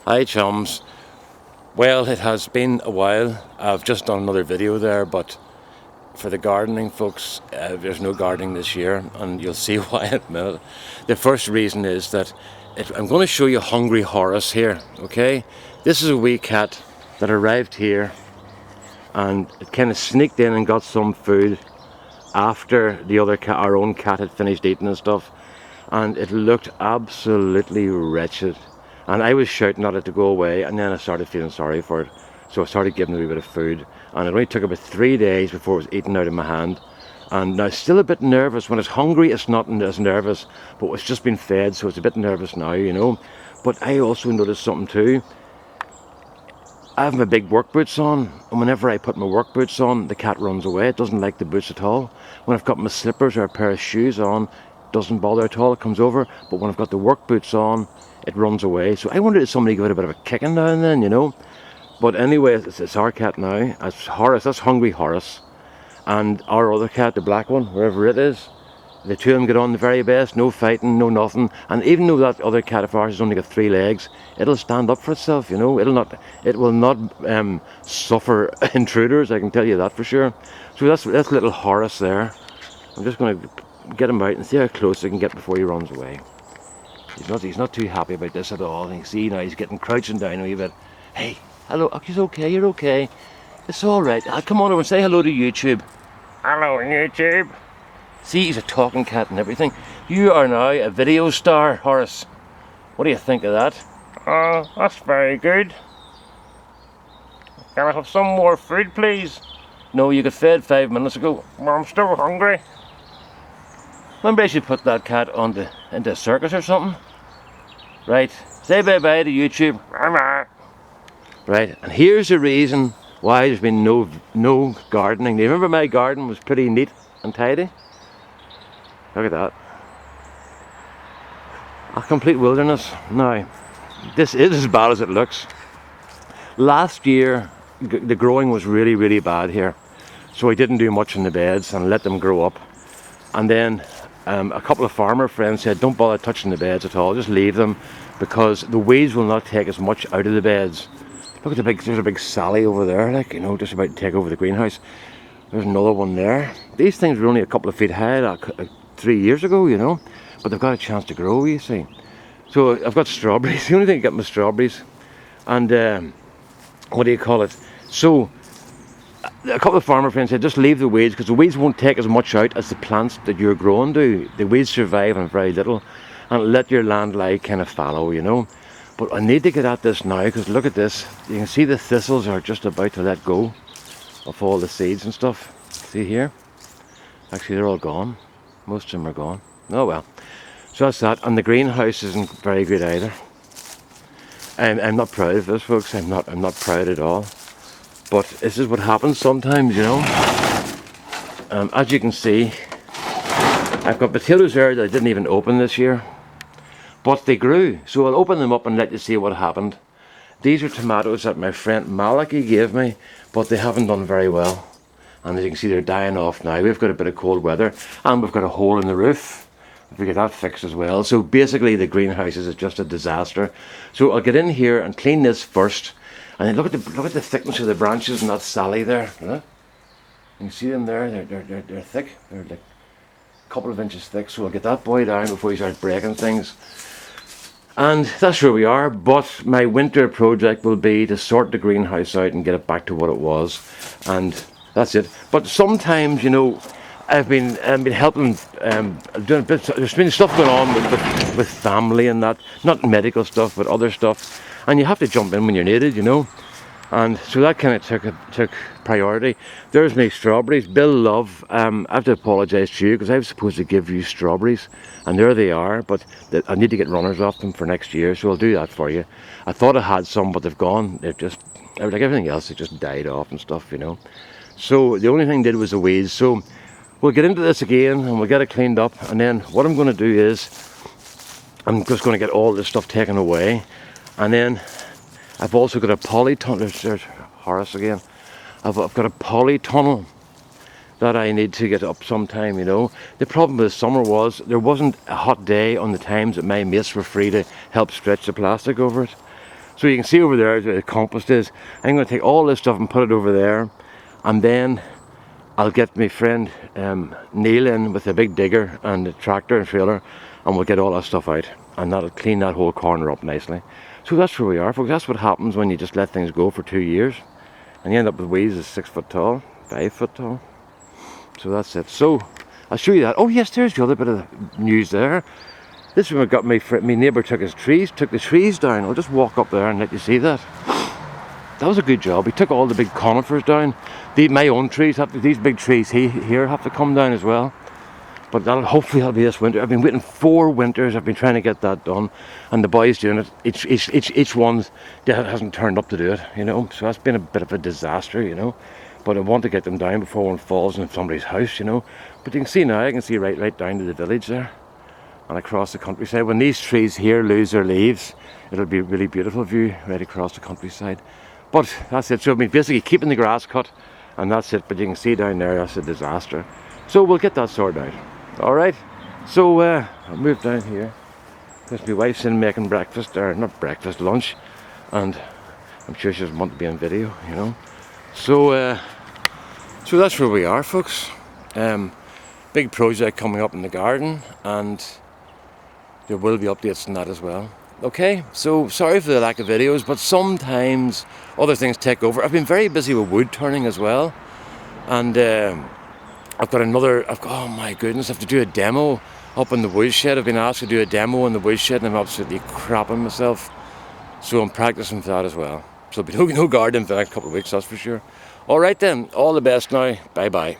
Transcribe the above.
Hi chums. Well, it has been a while. I've just done another video there, but for the gardening folks, there's no gardening this year, and you'll see why in a minute. The first reason is that I'm going to show you Hungry Horace here, okay? This is a wee cat that arrived here, and it kind of sneaked in and got some food after the other cat, our own cat, had finished eating and stuff, and it looked absolutely wretched. And I was shouting at it to go away, and then I started feeling sorry for it. So I started giving it a wee bit of food, and it only took about 3 days before it was eaten out of my hand. And now it's still a bit nervous. When it's hungry, it's not as nervous, but it's just been fed, so it's a bit nervous now, you know. But I also noticed something too. I have my big work boots on, and whenever I put my work boots on, the cat runs away. It doesn't like the boots at all. When I've got my slippers or a pair of shoes on, it doesn't bother at all. It comes over. But when I've got the work boots on, it runs away. So I wondered if somebody give it a bit of a kicking now and then, you know. But anyway, it's our cat now. It's Horace. That's Hungry Horace. And our other cat, the black one, wherever it is, the two of them get on the very best, no fighting, no nothing. And even though that other cat of ours has only got 3 legs, it'll stand up for itself, you know. It will not suffer intruders, I can tell you that for sure. So that's little Horace there. I'm just going to get him out and see how close I can get before he runs away. He's not too happy about this at all. And you see now he's getting crouching down a wee bit. Hey, hello, he's okay, you're okay. It's all right. Come on over and say hello to YouTube. Hello, YouTube. See, he's a talking cat and everything. You are now a video star, Horace. What do you think of that? Oh, that's very good. Can I have some more food, please? No, you got fed 5 minutes ago. Well, I'm still hungry. Maybe I should put that cat into a circus or something. Right, say bye-bye to YouTube. Bye-bye. Right, and here's the reason why there's been no gardening. Do you remember my garden was pretty neat and tidy? Look at that. A complete wilderness. Now, this is as bad as it looks. Last year, the growing was really, really bad here. So I didn't do much in the beds and let them grow up. And then a couple of farmer friends said, don't bother touching the beds at all, just leave them, because the weeds will not take as much out of the beds. Look at there's a big Sally over there, like, you know, just about to take over the greenhouse. There's another one there. These things were only a couple of feet high 3 years ago, you know, but they've got a chance to grow, you see. So I've got strawberries. The only thing I get my strawberries, and what do you call it? So a couple of farmer friends said just leave the weeds, because the weeds won't take as much out as the plants that you're growing do. The weeds survive on very little, and let your land lie kind of fallow, you know. But I need to get at this now, because look at this. You can see the thistles are just about to let go of all the seeds and stuff. See here? Actually, they're all gone. Most of them are gone. Oh well. So that's that. And the greenhouse isn't very good either. I'm not proud of this, folks. I'm not proud at all. But this is what happens sometimes, you know. As you can see, I've got potatoes there that I didn't even open this year. But they grew. So I'll open them up and let you see what happened. These are tomatoes that my friend Malachi gave me, but they haven't done very well. And as you can see, they're dying off now. We've got a bit of cold weather, and we've got a hole in the roof. We get that fixed as well. So basically the greenhouse is just a disaster. So I'll get in here and clean this first. And then look at the thickness of the branches and that Sally there. You know? You can see them there. They're thick. They're like a couple of inches thick. So I'll get that boy down before he starts breaking things. And that's where we are. But my winter project will be to sort the greenhouse out and get it back to what it was. And that's it. But sometimes, you know, I've been helping, doing bits. There's been stuff going on with family and that, not medical stuff, but other stuff. And you have to jump in when you're needed, you know. And so that kind of took priority. There's my strawberries. Bill Love, I have to apologise to you, because I was supposed to give you strawberries, and there they are. But I need to get runners off them for next year, so I'll do that for you. I thought I had some, but they've gone. They've just, like everything else, it just died off and stuff, you know. So the only thing I did was the weeds. So we'll get into this again and we'll get it cleaned up, and then what I'm going to do is I'm just going to get all this stuff taken away, and then I've also got a polytunnel. There's Horace again. I've got a polytunnel that I need to get up sometime, you know. The problem with summer was there wasn't a hot day on the times that my mates were free to help stretch the plastic over it. So you can see over there where the compost is. I'm going to take all this stuff and put it over there, and then I'll get my friend Neil in with a big digger and a tractor and trailer, and we'll get all that stuff out, and that'll clean that whole corner up nicely. So that's where we are, folks. That's what happens when you just let things go for 2 years, and you end up with weeds that's 6 foot tall, 5 foot tall. So that's it. So I'll show you that. Oh yes, there's the other bit of news there. This one got my neighbour took the trees down. I'll just walk up there and let you see that. That was a good job. He took all the big conifers down. My own trees these big trees here have to come down as well. But hopefully that'll be this winter. I've been waiting 4 winters. I've been trying to get that done, and the boys doing it. Each one hasn't turned up to do it, you know. So that's been a bit of a disaster, you know. But I want to get them down before one falls in somebody's house, you know. But you can see now, I can see right down to the village there, and across the countryside. When these trees here lose their leaves, it'll be a really beautiful view right across the countryside. But that's it. So I've been basically keeping the grass cut, and that's it. But you can see down there, that's a disaster. So we'll get that sorted out. All right. So I'll move down here because my wife's in making breakfast, or not breakfast, lunch, and I'm sure she doesn't want to be on video, you know. So so that's where we are, folks. Big project coming up in the garden, and there will be updates on that as well. Okay, so sorry for the lack of videos, but sometimes other things take over. I've been very busy with wood turning as well, and oh my goodness, I have to do a demo up in the woodshed. I've been asked to do a demo in the woodshed, and I'm absolutely crapping myself. So I'm practicing for that as well. So there'll be no gardening for the next couple of weeks, that's for sure. All right then, all the best now. Bye bye.